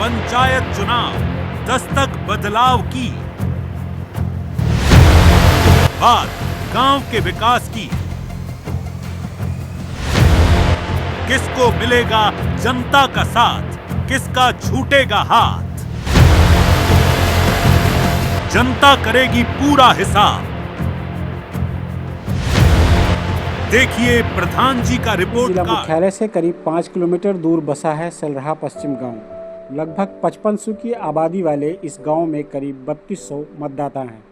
पंचायत चुनाव दस्तक बदलाव की। बात गांव के विकास की। किसको मिलेगा जनता का साथ, किसका छूटेगा हाथ। जनता करेगी पूरा हिसाब। देखिए प्रधान जी का रिपोर्ट जिला कार्ड। मुख्यालय से करीब 5 किलोमीटर दूर बसा है सेलरहा पश्चिम गांव। लगभग 5500 की आबादी वाले इस गांव में करीब 3200 मतदाता हैं।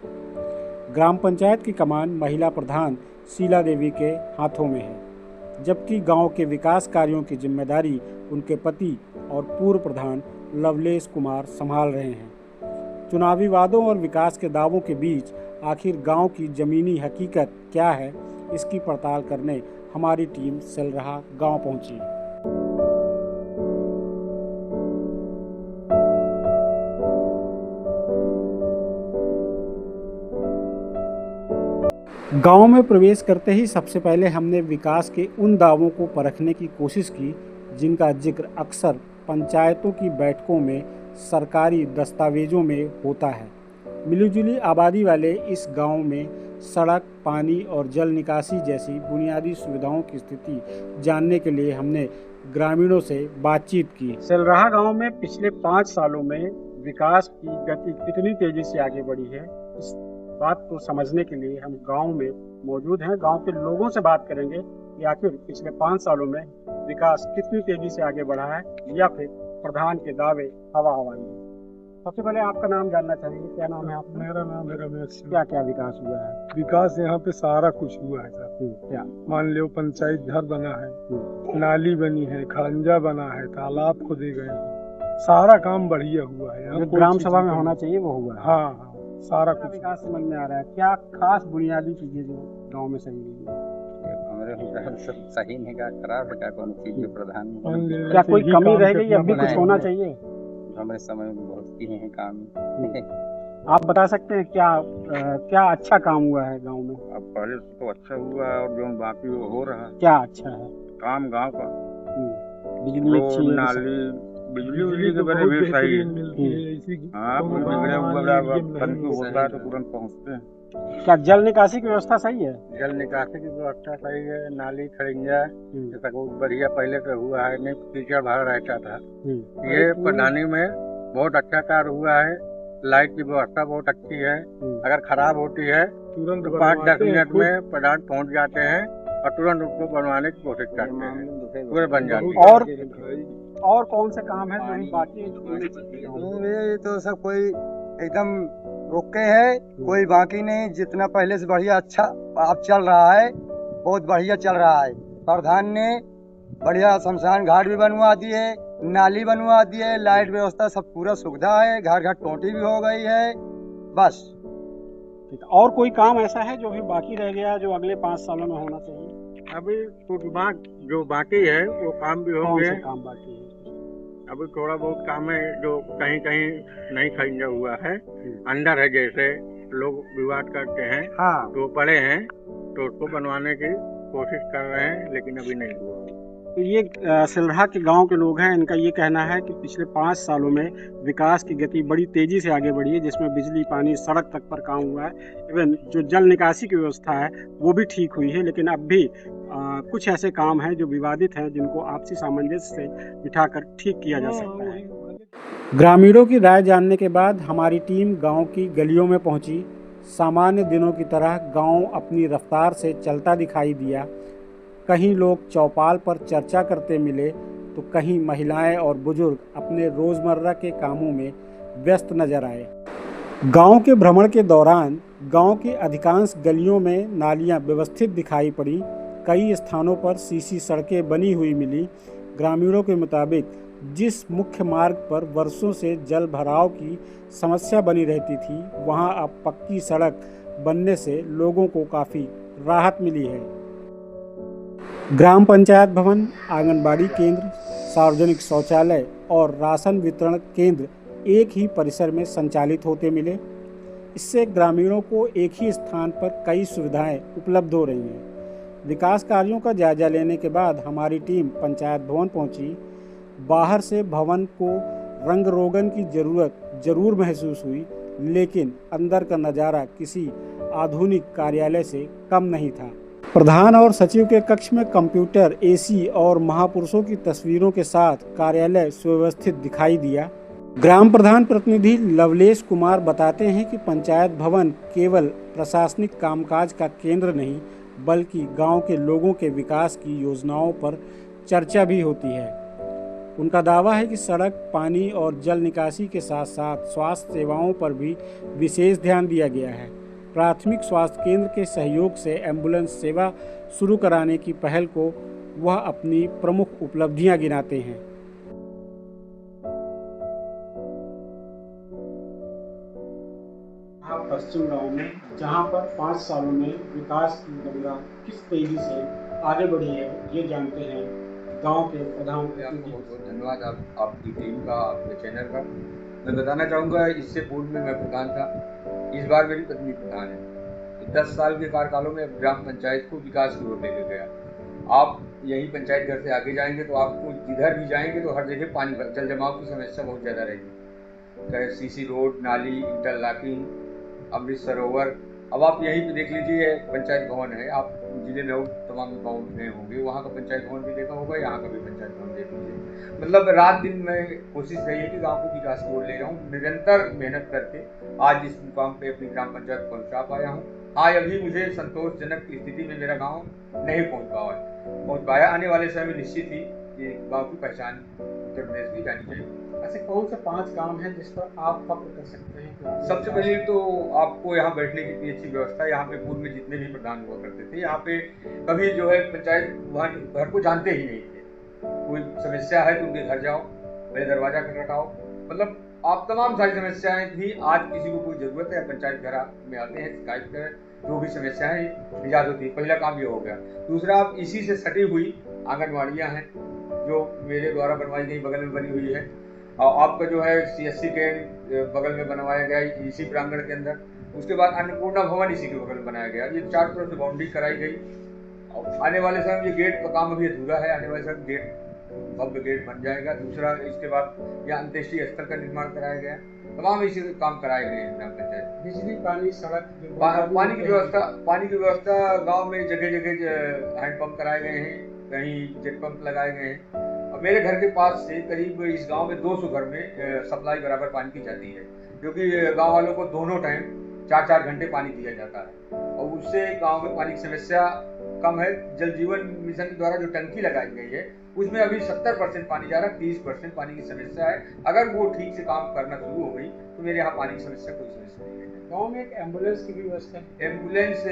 ग्राम पंचायत की कमान महिला प्रधान शीला देवी के हाथों में है, जबकि गांव के विकास कार्यों की जिम्मेदारी उनके पति और पूर्व प्रधान लवलेश कुमार संभाल रहे हैं। चुनावी वादों और विकास के दावों के बीच आखिर गांव की जमीनी हकीकत क्या है, इसकी पड़ताल करने हमारी टीम सेलरहा गांव पहुंची। गांव में प्रवेश करते ही सबसे पहले हमने विकास के उन दावों को परखने की कोशिश की जिनका जिक्र अक्सर पंचायतों की बैठकों में सरकारी दस्तावेजों में होता है। मिलीजुली आबादी वाले इस गांव में सड़क, पानी और जल निकासी जैसी बुनियादी सुविधाओं की स्थिति जानने के लिए हमने ग्रामीणों से बातचीत की। सेलरहा गांव में पिछले 5 सालों में विकास की गति कितनी तेजी से आगे बढ़ी है, इस बात को समझने के लिए हम गांव में मौजूद हैं। गांव के लोगों से बात करेंगे कि आखिर पिछले 5 सालों में विकास कितनी तेजी से आगे बढ़ा है या फिर प्रधान के दावे हवा हवाई है। सबसे पहले आपका नाम जानना चाहेंगे, क्या नाम है आपका? मेरा नाम है रमेश। क्या क्या विकास हुआ है? विकास यहाँ पे सारा कुछ हुआ है सर। क्या? मान लो पंचायत घर बना है, नाली बनी है, खड़ंजा बना है, तालाब खोदे गए हैं, सारा काम बढ़िया हुआ है। जो ग्राम सभा में होना चाहिए वो हुआ है। हाँ, सारा कुछ विकास समझ में आ रहा है। क्या खास बुनियादी चीजें जो गाँव में सही हुई है? हमारे हिसाब से सही नहीं का, खराब है का, कौन चीज जो प्रधान क्या कोई कमी रह गई, अब भी कुछ होना चाहिए? हमारे समय में बहुत किए हैं काम। आप बता सकते हैं क्या अच्छा काम हुआ है गांव में? अब पहले से तो अच्छा हुआ है और जो बाकी वो हो रहा है क्या अच्छा है काम गांव का। बिजली अच्छी है, नाली बिजली के बारे में सही है। हाँ, कोई बिगड़े हुआ तंतु होता है तो तुरंत पहुँचते हैं। क्या जल निकासी की व्यवस्था सही है? जल निकासी की व्यवस्था सही है। नाली खड़िंजा जैसा बहुत बढ़िया पहले से हुआ है, नहीं कीचड़ भरा रहता था। ये प्रधानी में बहुत अच्छा कार्य हुआ है। लाइट की व्यवस्था बहुत अच्छी है। अगर खराब होती है तुरंत 5-10 मिनट में प्रधान पहुंच जाते हैं और तुरंत उसको बनवाने की कोशिश करते हैं, पूरे बन जाते हैं। और कौन से काम है जो बाकी? ये तो सब कोई एकदम रोके है, कोई बाकी नहीं। जितना पहले से बढ़िया अच्छा अब चल रहा है, बहुत बढ़िया चल रहा है। प्रधान ने बढ़िया शमशान घाट भी बनवा दिए, नाली बनवा दिए, लाइट व्यवस्था सब पूरा सुविधा है, घर घर टोटी भी हो गई है। बस और कोई काम ऐसा है जो भी बाकी रह गया जो अगले 5 सालों में होना चाहिए? अभी कुछ जो बाकी है वो काम भी हो गए। काम बाकी है? अभी थोड़ा बहुत काम है जो कहीं कहीं नहीं खरीदा हुआ है, अंदर है, जैसे लोग विवाद करते हैं। हाँ, तो पड़े हैं तो उसको बनवाने की कोशिश कर रहे हैं, लेकिन अभी नहीं हुआ। तो ये सेलरहा के गांव के लोग हैं, इनका ये कहना है कि पिछले 5 सालों में विकास की गति बड़ी तेजी से आगे बढ़ी है, जिसमें बिजली, पानी, सड़क तक पर काम हुआ है। इवन जो जल निकासी की व्यवस्था है वो भी ठीक हुई है, लेकिन अब भी कुछ ऐसे काम हैं जो विवादित हैं, जिनको आपसी सामंजस्य से बिठाकर ठीक किया जा सकता है। ग्रामीणों की राय जानने के बाद हमारी टीम गांव की गलियों में पहुंची। सामान्य दिनों की तरह गांव अपनी रफ्तार से चलता दिखाई दिया। कहीं लोग चौपाल पर चर्चा करते मिले तो कहीं महिलाएं और बुजुर्ग अपने रोज़मर्रा के कामों में व्यस्त नजर आए। गांव के भ्रमण के दौरान गांव की अधिकांश गलियों में नालियां व्यवस्थित दिखाई पड़ी। कई स्थानों पर सीसी सड़कें बनी हुई मिली। ग्रामीणों के मुताबिक जिस मुख्य मार्ग पर वर्षों से जल भराव की समस्या बनी रहती थी, वहां अब पक्की सड़क बनने से लोगों को काफ़ी राहत मिली है। ग्राम पंचायत भवन, आंगनबाड़ी केंद्र, सार्वजनिक शौचालय और राशन वितरण केंद्र एक ही परिसर में संचालित होते मिले। इससे ग्रामीणों को एक ही स्थान पर कई सुविधाएं उपलब्ध हो रही हैं। विकास कार्यों का जायजा लेने के बाद हमारी टीम पंचायत भवन पहुंची। बाहर से भवन को रंग रोगन की जरूरत जरूर महसूस हुई, लेकिन अंदर का नज़ारा किसी आधुनिक कार्यालय से कम नहीं था। प्रधान और सचिव के कक्ष में कंप्यूटर, एसी और महापुरुषों की तस्वीरों के साथ कार्यालय सुव्यवस्थित दिखाई दिया। ग्राम प्रधान प्रतिनिधि लवलेश कुमार बताते हैं कि पंचायत भवन केवल प्रशासनिक कामकाज का केंद्र नहीं, बल्कि गांव के लोगों के विकास की योजनाओं पर चर्चा भी होती है। उनका दावा है कि सड़क, पानी और जल निकासी के साथ साथ स्वास्थ्य सेवाओं पर भी विशेष ध्यान दिया गया है। प्राथमिक स्वास्थ्य केंद्र के सहयोग से एम्बुलेंस सेवा शुरू कराने की पहल को वह अपनी प्रमुख उपलब्धियां गिनाते हैं। पश्चिम गांव में, जहां पर 5 सालों में विकास की गंगा किस तेजी से आगे बढ़ी है, ये जानते हैं गांव के प्रधान। आपको बहुत बहुत धन्यवाद आपकी टीम का, आपके चैनल का। मैं बताना चाहूँगा, इससे पूर्व में मैं प्रधान था, इस बार मेरी पत्नी प्रधान है। 10 साल के कार्यकालों में ग्राम पंचायत को विकास की ओर लेकर गया। आप यही पंचायत घर से आगे जाएंगे तो आपको जिधर भी जाएंगे तो हर जगह पानी, जल जमाव की समस्या बहुत ज़्यादा रहेगी। चाहे सीसी रोड, नाली, इंटरलॉकिंग, अमृत सरोवर। अब आप यहीं पे देख लीजिए, पंचायत भवन है, आप जिले में तमाम गाँव में होंगे, वहाँ का पंचायत भवन भी देखा होगा, यहाँ का भी पंचायत भवन देख लीजिए। मतलब रात दिन में कोशिश रही है कि गाँव को विकास की ओर ले जाऊँ। निरंतर मेहनत करके आज इस मुकाम पे अपनी ग्राम पंचायत पहुँचा पाया हूँ। हाँ, अभी मुझे संतोषजनक स्थिति में मेरा गाँव नहीं पहुँच पाया। आने वाले समय में निश्चित ही ये गाँव की पहचान उत्तर प्रदेश की जानी चाहिए। ऐसे कौन से 5 काम हैं जिस पर आप फख्र कर सकते हैं? सबसे पहले तो आपको यहाँ बैठने की इतनी अच्छी व्यवस्था है। यहाँ पे पूर्व में जितने भी प्रधान हुआ करते थे, यहाँ पे कभी जो है पंचायत घर को जानते ही नहीं थे। कोई समस्या है तो उनके घर जाओ, पहले दरवाजा खटखटाओ। मतलब आप तमाम सारी समस्याएं थी, आज किसी को कोई जरूरत है पंचायत घर में आते हैं, शिकायत करें, जो भी समस्याएं निजात होती है। पहला काम ये हो गया। दूसरा, आप इसी से सटी हुई आंगनबाड़ियाँ हैं जो मेरे द्वारा बनवाई गई, बगल में बनी हुई है। और आपका जो है CSC के बगल में बनवाया गया इसी प्रांगण के अंदर। उसके बाद अन्नपूर्णा भवन इसी के बगल में बनाया गया। ये चारों तरफ से बाउंड्री कराई गई। और आने वाले समय ये गेट का काम अभी अधूरा है, आने वाले समय गेट, भव्य गेट बन जाएगा। दूसरा, इसके बाद यहाँ अंत्येष्टि स्थल का निर्माण कराया गया। तमाम इसी काम कराए गए हैं ग्राम पंचायत। बिजली, पानी, सड़क, पानी की व्यवस्था गाँव में जगह जगह हैंडपम्प कराए गए हैं, कहीं जेट पंप लगाए गए हैं। मेरे घर के पास से करीब इस गांव में 200 घर में सप्लाई बराबर पानी की जाती है, क्योंकि गांव वालों को दोनों टाइम 4-4 घंटे पानी दिया जाता है और उससे गांव में पानी की समस्या कम है। जल जीवन मिशन द्वारा जो टंकी लगाई गई है उसमें अभी 70% पानी जा रहा है, 30% पानी की समस्या है। अगर वो ठीक से काम करना शुरू हो गई तो मेरे यहाँ पानी की समस्या कोई समस्या नहीं है। गाँव में एक एम्बुलेंस की भी व्यवस्था है। एम्बुलेंस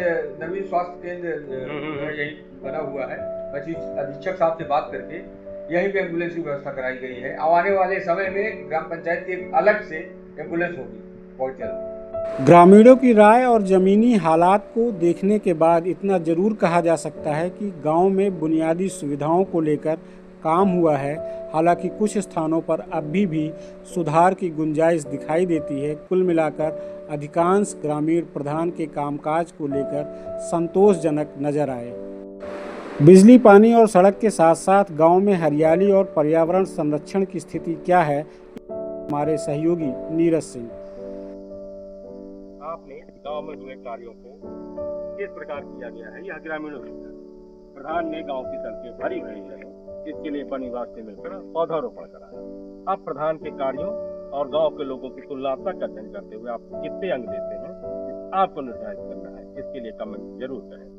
नवीन स्वास्थ्य केंद्र यही बना हुआ है। अधीक्षक साहब से बात करके यहीं पे एम्बुलेंस की व्यवस्था कराई गई है। अब आने वाले समय में ग्राम पंचायत की एक अलग से एम्बुलेंस होगी बहुत जल्द। ग्रामीणों की राय और जमीनी हालात को देखने के बाद इतना जरूर कहा जा सकता है कि गांव में बुनियादी सुविधाओं को लेकर काम हुआ है। हालांकि कुछ स्थानों पर अभी भी सुधार की गुंजाइश दिखाई देती है। कुल मिलाकर अधिकांश ग्रामीण प्रधान के कामकाज को लेकर संतोषजनक नजर आए। बिजली, पानी और सड़क के साथ साथ गांव में हरियाली और पर्यावरण संरक्षण की स्थिति क्या है, हमारे सहयोगी नीरज सिंह। आपने गांव में हुए कार्यों को किस प्रकार किया गया है, यह ग्रामीणों से प्रधान ने गांव की सड़कें भरी भरी रहे, इसके लिए वन विभाग से मिलकर पौधारोपण कराया। आप प्रधान के कार्यों और गांव के लोगों की तुलनात्मक अध्ययन करते हुए आप कितने अंक देते हैं, आपको निर्धारित करना है। इसके लिए कमेंट जरूर करें।